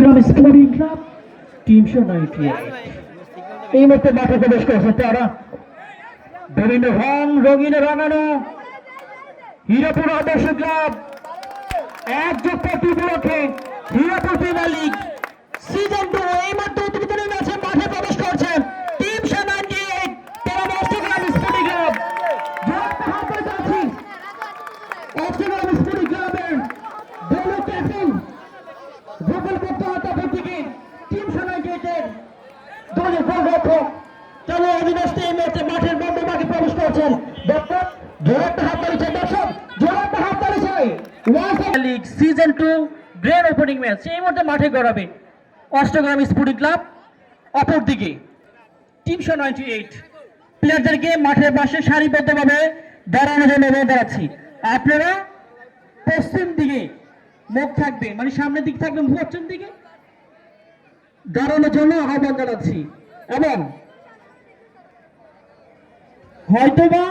Chittagong sporting club team 98 এই মুহূর্তে মাঠে প্রবেশ করেছে তারা বিভিন্ন রঙিনে রাঙানো হীরাপুর আদর্শ ক্লাব একযোগ প্রতিপক্ষে হীরাপুর প্রিমিয়ার লিগ সিজন 2 এই মুহূর্তে উদ্বোধনী ম্যাচে মাঠে প্রবেশ করছেন টিম 98 তারা Chittagong sporting club Chittagong sporting ক্লাবের দলীয় ক্যাপ্টেন গোপাল গুপ্তা থেকে টিম 98 দলের গোলরক্ষক চলো অবিনাশ এই ম্যাচে মাঠের মধ্যভাগে প্রবেশ করছেন ডক্টর জোরাটা হাত ধরেছে দর্শক জোরাটা হাত ধরেছে league season 2 grand opening match এই মুহূর্তে মাঠে গড়াবে চট্টগ্রাম স্পোর্টিং ক্লাব অপরদিকে টিম 98 প্লেয়ারদেরকে মাঠের পাশে সারিবদ্ধভাবে দাঁড়ানোর জন্য অনুরোধ জানাচ্ছি আপনারা পশ্চিম দিকে মুখ থাকবে মানে সামনের দিকে থাকবেন পশ্চিম দিকে দাঁড়ানোর জন্য আহ্বান জানাচ্ছি এবং হয়তোবা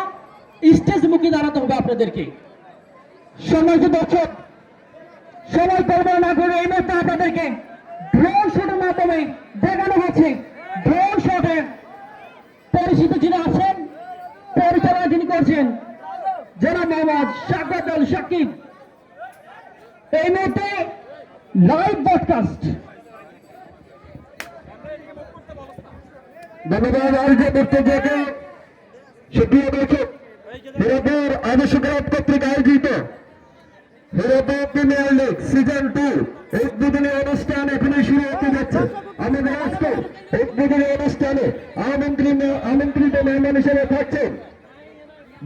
স্টেজ মুখে দাঁড়াতে হবে আপনাদেরকে সম্মানিত দর্শক সময় করবো না করে এই মুহূর্তে আপনাদেরকে ড্রোন শটের মাধ্যমে দেখানো হচ্ছে ড্রোন শটে পরিচিত যিনি আছেন পরিচালনা যিনি করছেন জনাব মোহাম্মদ শাকওয়াত আল শাকিব এই মুহূর্তে লাইভ ব্রডকাস্ট ধন্যবাদ আয়োজন করতে যেতে সুপ্রিয় দর্শক হীরাপুর আদর্শ ক্লাব কর্তৃক আয়োজিত হীরাপুর প্রিমিয়ার লিগ সিজন 2 উদ্বোধনী অনুষ্ঠান এখানে শুরু হতে যাচ্ছে আমাদের আজকে উদ্বোধনী অনুষ্ঠানে আমন্ত্রিত মেহমান হিসেবে থাকছেন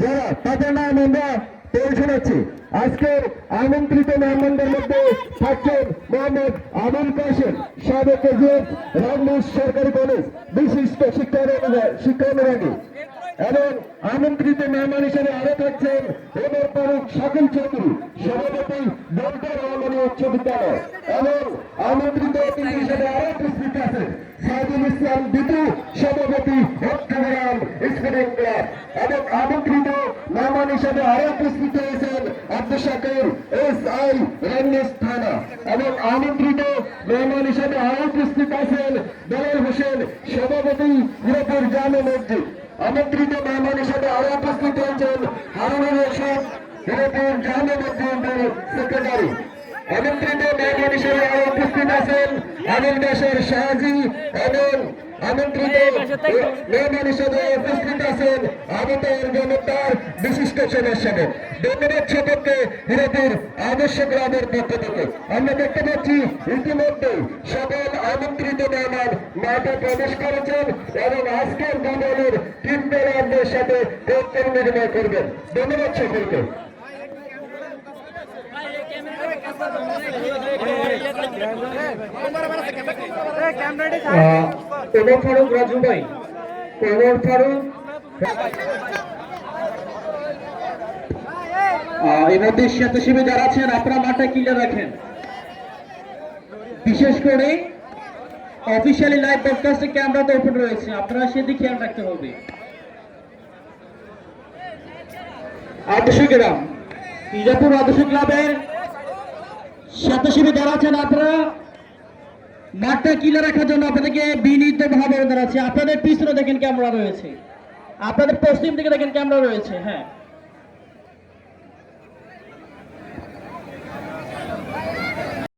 যারা তাদের নাম আমরা পেয়ে শোনাচ্ছি আজকের আমন্ত্রিত মেহমানদের মধ্যে থাকছেন মোহাম্মদ আবুল কাশেম সাবেক এজিএস রামনাথ সরকারি কলেজ বিশিষ্ট শিক্ষানুরাগী এবং আমন্ত্রিত মেহমান হিসেবে আরো থাকছেন ওমর ফারুক শাকিল চৌধুরী সভাপতি দলকার রহমানী উচ্চ বিদ্যালয় এবং আমন্ত্রিত অতিথি হিসেবে আরো উপস্থিত আছেন সাইদুল ইসলাম বিটু সভাপতি চট্টগ্রাম স্পোর্টিং ক্লাব এবং আমন্ত্রিত মেহমান হিসেবে আরো উপস্থিত হয়েছেন আব্দুল শাকির SI রামনাথ থানা এবং আমন্ত্রিত মেহমান হিসেবে আরো উপস্থিত আছেন বেলাল হোসেন সভাপতি হীরাপুর জামে মসজিদ আমন্ত্রিত মেহমান হিসেবে আরো উপস্থিত হয়েছেন হারুনুর রশিদ হীরাপুর জামে মসজিদের সেক্রেটারি আমন্ত্রিত মেহমান হিসেবে আরো উপস্থিত আছেন আমির বাসার শাহজি এবং আমন্ত্রিত মেহমান হিসেবে উপস্থিত আছেন আবতার জনতার বিশিষ্ট সদস্যদের ধন্যবাদ সকলকে হীরাপুর আদর্শ গ্রামের পক্ষ থেকে আমরা দেখতে পাচ্ছি ইতিমধ্যে সকল আমন্ত্রিত মেহমান মাঠে প্রবেশ করেছেন এবং আজকের দলের টিম প্লেয়ারদের সাথে কৌশল নির্ণয় করবেন ধন্যবাদ সকলকে ওমর ফারুক রাজু ভাই ওমর ফারুক এই মধ্যে স্বেচ্ছাসেবী যারা আছেন আপনারা মাঠটা ক্লিয়ার রাখেন বিশেষ করে অফিসিয়ালি লাইভ ব্রডকাস্টে ক্যামেরা তো ওপেন রয়েছে আপনারা সেদিকে খেয়াল রাখতে হবে আদর্শ গ্রাম হীরাপুর আদর্শ ক্লাবের স্বেচ্ছাসেবী যারা আছেন আপনারা মাঠটা ক্লিয়ার রাখার জন্য আপনাদেরকে বিনীতভাবে জানাচ্ছি আপনাদের পিছনে দেখেন ক্যামেরা রয়েছে আপনাদের পশ্চিম দিকে দেখেন ক্যামেরা রয়েছে হ্যাঁ